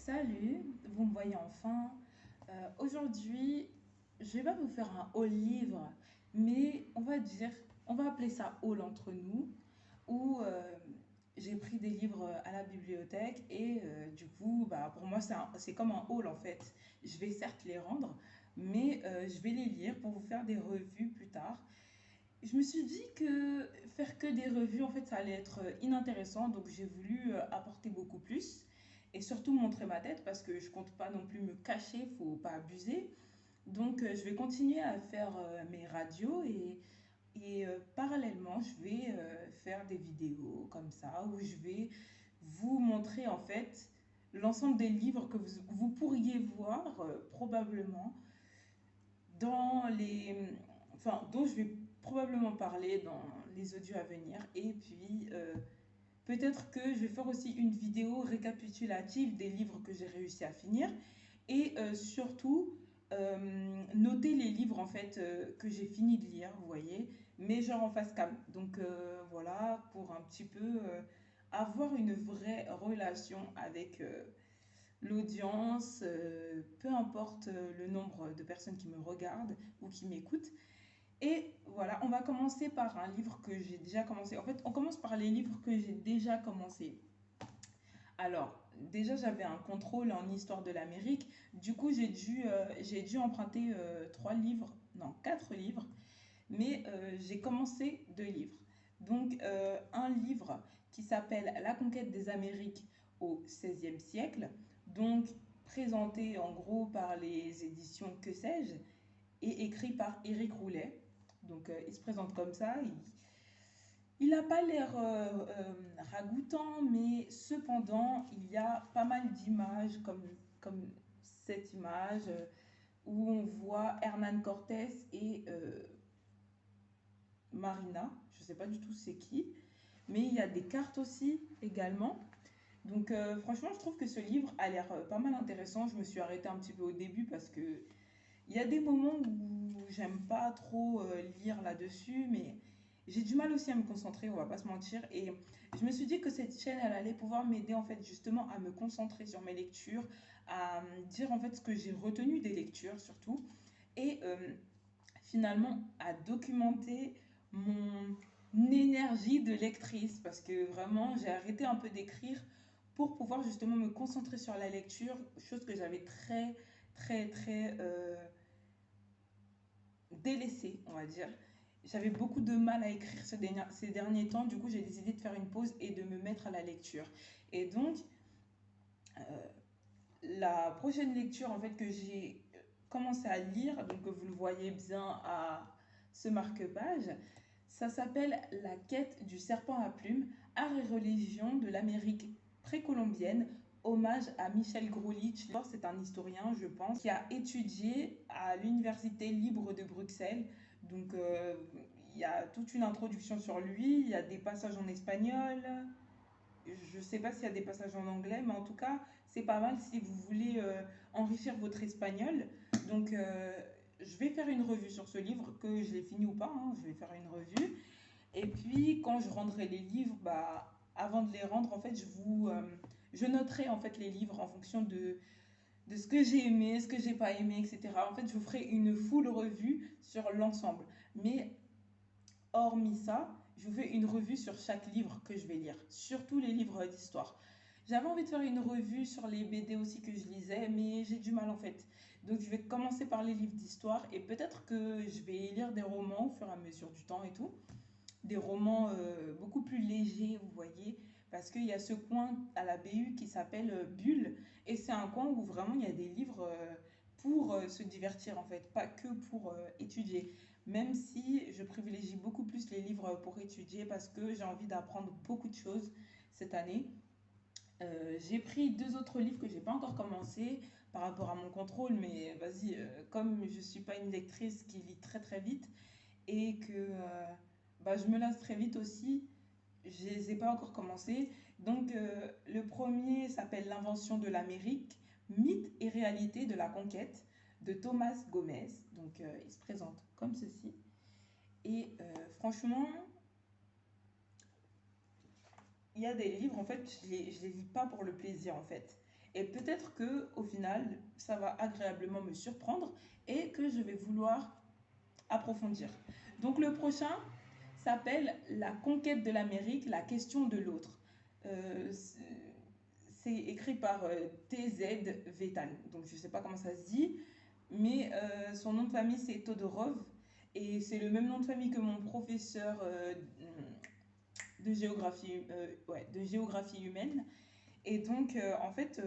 Salut, vous me voyez enfin. Aujourd'hui, je vais pas vous faire un haul livre, mais on va appeler ça haul entre nous, où j'ai pris des livres à la bibliothèque et du coup, bah, pour moi, c'est comme un haul en fait. Je vais certes les rendre, mais je vais les lire pour vous faire des revues plus tard. Je me suis dit que faire que des revues, en fait, ça allait être inintéressant, donc j'ai voulu apporter beaucoup plus et surtout montrer ma tête parce que je compte pas non plus me cacher, faut pas abuser. Donc je vais continuer à faire mes radios et parallèlement, je vais faire des vidéos comme ça où je vais vous montrer en fait l'ensemble des livres que vous pourriez voir probablement dans les, enfin, dont je vais probablement parler dans les audios à venir. Et puis, peut-être que je vais faire aussi une vidéo récapitulative des livres que j'ai réussi à finir. Et surtout, noter les livres en fait que j'ai fini de lire, vous voyez, mais genre en face cam. Donc voilà, pour un petit peu avoir une vraie relation avec l'audience, peu importe le nombre de personnes qui me regardent ou qui m'écoutent. Et voilà, on va commencer par un livre que j'ai déjà commencé. En fait, on commence par les livres que j'ai déjà commencé. Alors, déjà, j'avais un contrôle en histoire de l'Amérique. Du coup, j'ai dû emprunter trois livres, non, quatre livres. Mais j'ai commencé deux livres. Donc, un livre qui s'appelle La conquête des Amériques au XVIe siècle. Donc, présenté en gros par les éditions Que sais-je et écrit par Éric Roulet. Donc, il se présente comme ça. Il n'a pas l'air ragoûtant, mais cependant, il y a pas mal d'images comme cette image où on voit Hernan Cortés et Marina. Je ne sais pas du tout c'est qui, mais il y a des cartes aussi également. Donc franchement, je trouve que ce livre a l'air pas mal intéressant. Je me suis arrêtée un petit peu au début parce que il y a des moments où j'aime pas trop lire là-dessus, mais j'ai du mal aussi à me concentrer, on va pas se mentir. Et je me suis dit que cette chaîne, elle allait pouvoir m'aider en fait justement à me concentrer sur mes lectures, à dire en fait ce que j'ai retenu des lectures surtout, et finalement à documenter mon énergie de lectrice, parce que vraiment j'ai arrêté un peu d'écrire pour pouvoir justement me concentrer sur la lecture, chose que j'avais très délaissée, on va dire. J'avais beaucoup de mal à écrire ces derniers temps, du coup j'ai décidé de faire une pause et de me mettre à la lecture. Et donc, la prochaine lecture en fait que j'ai commencé à lire, donc vous le voyez bien à ce marque-page, ça s'appelle La quête du serpent à plumes, art et religion de l'Amérique précolombienne, hommage à Michel Grolich. C'est un historien, je pense, qui a étudié à l'Université libre de Bruxelles. Donc il y a toute une introduction sur lui, il y a des passages en espagnol, je ne sais pas s'il y a des passages en anglais, mais en tout cas, c'est pas mal si vous voulez enrichir votre espagnol. Donc, je vais faire une revue sur ce livre, que je l'ai fini ou pas, hein, je vais faire une revue. Et puis, quand je rendrai les livres, bah, avant de les rendre, en fait, je noterai en fait les livres en fonction de ce que j'ai aimé, ce que j'ai pas aimé, etc. En fait, je vous ferai une full revue sur l'ensemble. Mais hormis ça, je vous fais une revue sur chaque livre que je vais lire, surtout les livres d'histoire. J'avais envie de faire une revue sur les BD aussi que je lisais, mais j'ai du mal en fait. Donc je vais commencer par les livres d'histoire et peut-être que je vais lire des romans au fur et à mesure du temps et tout. Des romans beaucoup plus légers, vous voyez, parce qu'il y a ce coin à la BU qui s'appelle Bulle, et c'est un coin où vraiment il y a des livres pour se divertir en fait, pas que pour étudier. Même si je privilégie beaucoup plus les livres pour étudier parce que j'ai envie d'apprendre beaucoup de choses cette année. J'ai pris deux autres livres que j'ai pas encore commencé par rapport à mon contrôle, mais vas-y, comme je suis pas une lectrice qui lit très vite et que bah, je me lasse très vite aussi, je ne les ai pas encore commencé. Donc le premier s'appelle L'invention de l'Amérique, mythe et réalité de la conquête de Thomas Gomez. Donc il se présente comme ceci. Et franchement, il y a des livres, en fait, je les lis pas pour le plaisir, en fait. Et peut-être que au final, ça va agréablement me surprendre et que je vais vouloir approfondir. Donc le prochain s'appelle La conquête de l'Amérique, la question de l'autre. Euh, c'est écrit par TZ Vetan. Donc je ne sais pas comment ça se dit, mais son nom de famille c'est Todorov et c'est le même nom de famille que mon professeur de géographie humaine. Et donc, en fait,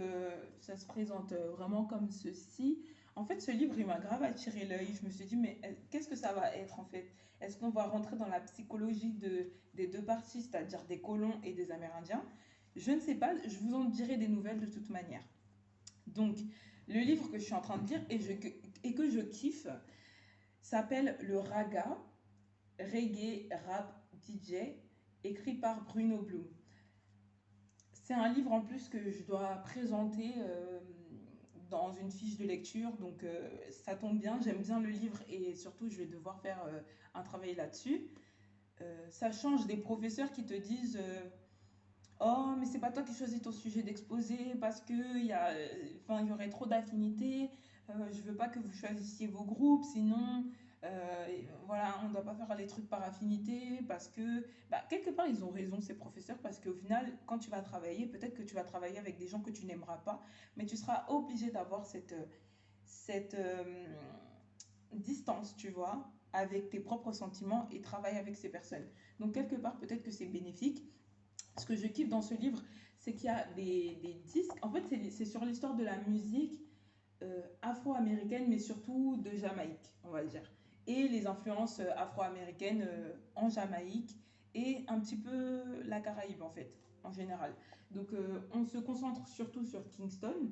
ça se présente vraiment comme ceci. En fait, ce livre, il m'a grave attiré l'œil. Je me suis dit, mais qu'est-ce que ça va être en fait? Est-ce qu'on va rentrer dans la psychologie des deux parties, c'est-à-dire des colons et des Amérindiens? Je ne sais pas, je vous en dirai des nouvelles de toute manière. Donc, le livre que je suis en train de lire et que je kiffe s'appelle Le Raga, Reggae Rap DJ, écrit par Bruno Bloom. C'est un livre en plus que je dois présenter dans une fiche de lecture, donc ça tombe bien, j'aime bien le livre et surtout je vais devoir faire un travail là-dessus. Ça change des professeurs qui te disent oh, mais c'est pas toi qui choisis ton sujet d'exposé parce que il y aurait trop d'affinités. Je veux pas que vous choisissiez vos groupes, sinon, voilà, on ne doit pas faire les trucs par affinité parce que, bah, quelque part, ils ont raison, ces professeurs, parce qu'au final, quand tu vas travailler, peut-être que tu vas travailler avec des gens que tu n'aimeras pas, mais tu seras obligé d'avoir cette distance, tu vois, avec tes propres sentiments et travailler avec ces personnes. Donc, quelque part, peut-être que c'est bénéfique. Ce que je kiffe dans ce livre, c'est qu'il y a des disques. En fait, c'est sur l'histoire de la musique afro-américaine, mais surtout de Jamaïque, on va dire. Et les influences afro-américaines en Jamaïque et un petit peu la Caraïbe, en fait, en général. Donc, on se concentre surtout sur Kingston.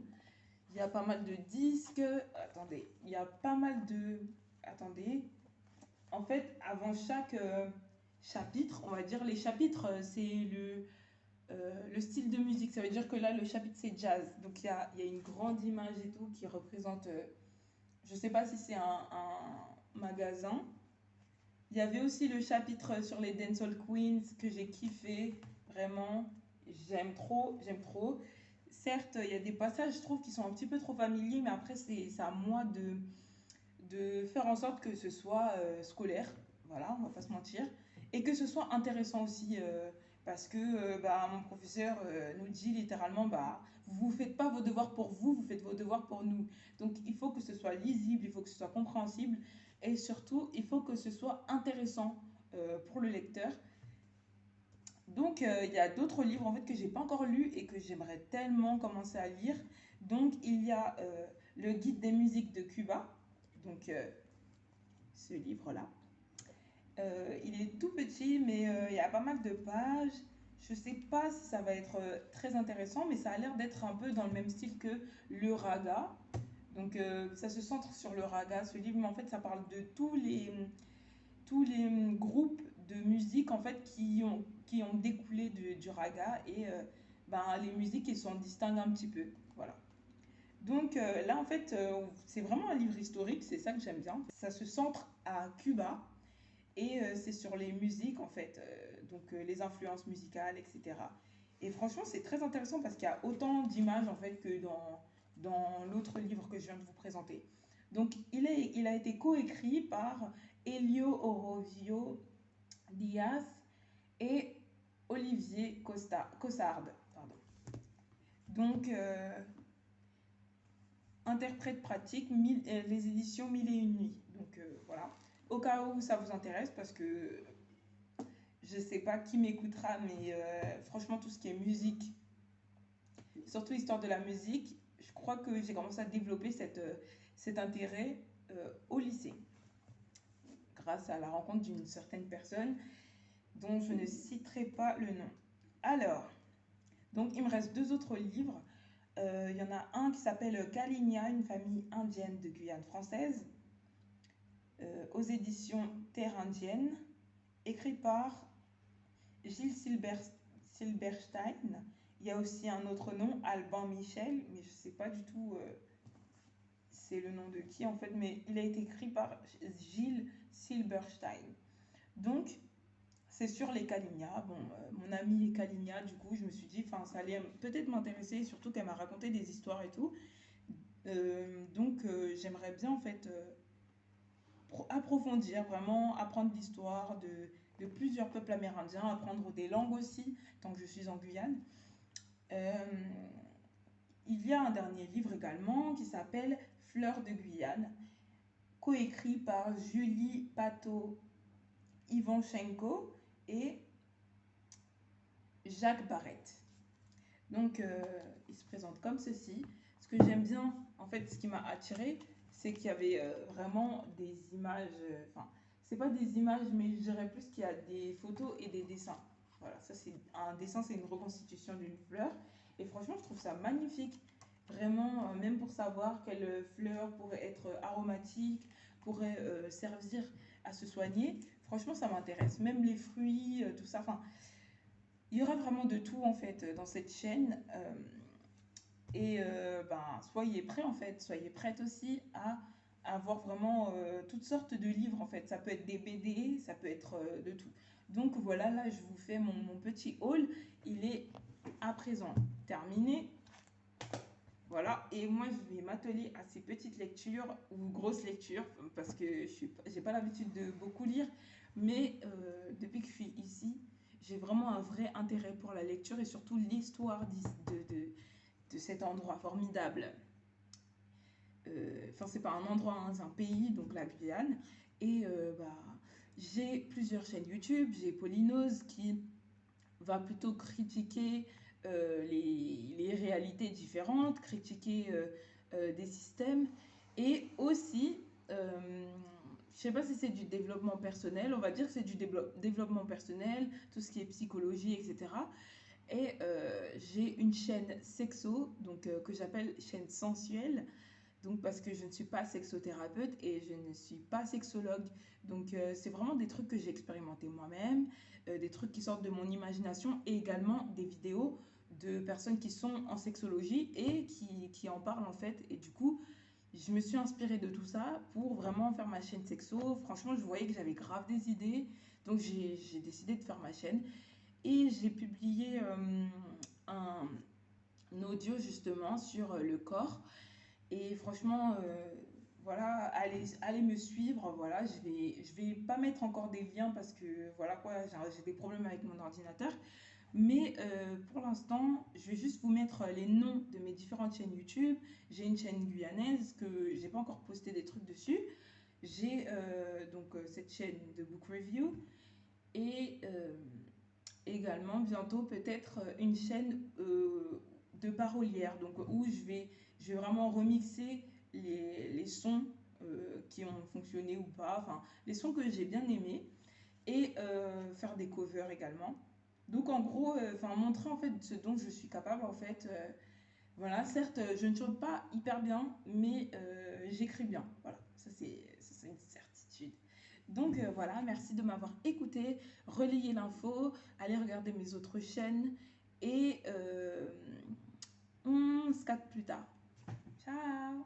Il y a pas mal de disques. Attendez, il y a pas mal de. Attendez. En fait, avant chaque chapitre, on va dire, les chapitres, c'est le style de musique. Ça veut dire que là, le chapitre, c'est jazz. Donc, il y a une grande image et tout qui représente, je ne sais pas si c'est un magasin. Il y avait aussi le chapitre sur les Dancehall Queens que j'ai kiffé. Vraiment, j'aime trop, j'aime trop. Certes, il y a des passages, je trouve, qui sont un petit peu trop familiers, mais après, c'est à moi de faire en sorte que ce soit scolaire. Voilà, on va pas se mentir. Et que ce soit intéressant aussi. Parce que bah, mon professeur nous dit littéralement, bah, vous ne faites pas vos devoirs pour vous, vous faites vos devoirs pour nous. Donc il faut que ce soit lisible, il faut que ce soit compréhensible et surtout il faut que ce soit intéressant pour le lecteur. Donc il y a d'autres livres en fait que j'ai pas encore lus et que j'aimerais tellement commencer à lire. Donc il y a le guide des musiques de Cuba, donc ce livre-là. Il est tout petit, mais il y a pas mal de pages. Je sais pas si ça va être très intéressant, mais ça a l'air d'être un peu dans le même style que le raga. Donc ça se centre sur le raga, ce livre, mais en fait ça parle de tous les groupes de musique en fait qui ont découlé du raga et ben, les musiques qui s'en distinguent un petit peu. Voilà. Donc là en fait c'est vraiment un livre historique, c'est ça que j'aime bien. Ça se centre à Cuba et c'est sur les musiques en fait, donc les influences musicales, etc. Et franchement, c'est très intéressant parce qu'il y a autant d'images en fait que dans l'autre livre que je viens de vous présenter. Donc il a été coécrit par Elio Orovio Diaz et Olivier Cossard. Pardon. Donc, interprète pratique, les éditions Mille et une nuits. Donc voilà. Au cas où ça vous intéresse, parce que je sais pas qui m'écoutera, mais franchement, tout ce qui est musique, surtout l'histoire de la musique, je crois que j'ai commencé à développer cet intérêt au lycée, grâce à la rencontre d'une certaine personne dont je ne citerai pas le nom. Alors, donc il me reste deux autres livres. Il y en a un qui s'appelle Kalinia, une famille indienne de Guyane française, aux éditions Terre indienne, écrit par Gilles Silberstein. Il y a aussi un autre nom, Alban Michel, mais je ne sais pas du tout c'est le nom de qui en fait, mais il a été écrit par Gilles Silberstein. Donc, c'est sur les Kalinia. Bon, mon amie est Kalinia, du coup, je me suis dit, enfin, ça allait peut-être m'intéresser, surtout qu'elle m'a raconté des histoires et tout. Donc, j'aimerais bien, en fait, approfondir, vraiment apprendre l'histoire de plusieurs peuples amérindiens, apprendre des langues aussi, tant que je suis en Guyane. Euh, il y a un dernier livre également qui s'appelle Fleurs de Guyane, coécrit par Julie Pato Ivanchenko et Jacques Barrette. Donc, il se présente comme ceci. Ce que j'aime bien, en fait, ce qui m'a attiré, c'est qu'il y avait vraiment des images. Enfin, c'est pas des images, mais je dirais plus qu'il y a des photos et des dessins. Voilà, ça c'est un dessin, c'est une reconstitution d'une fleur. Et franchement, je trouve ça magnifique. Vraiment, même pour savoir quelle fleur pourrait être aromatique, pourrait servir à se soigner. Franchement, ça m'intéresse. Même les fruits, tout ça. Enfin, il y aura vraiment de tout en fait dans cette chaîne. Ben, soyez prêts en fait, soyez prêtes aussi à avoir vraiment toutes sortes de livres en fait. Ça peut être des BD, ça peut être de tout. Donc voilà, là je vous fais mon petit haul. Il est à présent terminé. Voilà, et moi je vais m'atteler à ces petites lectures ou grosses lectures parce que j'ai pas l'habitude de beaucoup lire, mais depuis que je suis ici, j'ai vraiment un vrai intérêt pour la lecture et surtout l'histoire de cet endroit formidable. Enfin, c'est pas un endroit, hein, c'est un pays, donc la Guyane. Et bah, j'ai plusieurs chaînes YouTube. J'ai Polynose qui va plutôt critiquer les réalités différentes, critiquer des systèmes. Et aussi, je sais pas si c'est du développement personnel, on va dire que c'est du développement personnel, tout ce qui est psychologie, etc. Et j'ai une chaîne sexo, donc que j'appelle chaîne sensuelle, donc parce que je ne suis pas sexothérapeute et je ne suis pas sexologue. Donc c'est vraiment des trucs que j'ai expérimenté moi-même, des trucs qui sortent de mon imagination et également des vidéos de personnes qui sont en sexologie et qui en parlent en fait. Et du coup, je me suis inspirée de tout ça pour vraiment faire ma chaîne sexo. Franchement, je voyais que j'avais grave des idées, donc j'ai décidé de faire ma chaîne. Et j'ai publié un audio justement sur le corps. Et franchement, voilà, allez me suivre. Voilà, je vais pas mettre encore des liens parce que voilà quoi, j'ai des problèmes avec mon ordinateur. Mais pour l'instant, je vais juste vous mettre les noms de mes différentes chaînes YouTube. J'ai une chaîne guyanaise que j'ai pas encore posté des trucs dessus. J'ai donc cette chaîne de book review et également bientôt peut-être une chaîne de parolière, donc où je vais vraiment remixer les sons qui ont fonctionné ou pas, enfin les sons que j'ai bien aimés et faire des covers également. Donc en gros, enfin montrer en fait ce dont je suis capable en fait. Voilà, certes, je ne chante pas hyper bien, mais j'écris bien. Voilà, ça c'est une certitude. Donc voilà, merci de m'avoir écouté. Relayez l'info, allez regarder mes autres chaînes et on se capte plus tard. Ciao!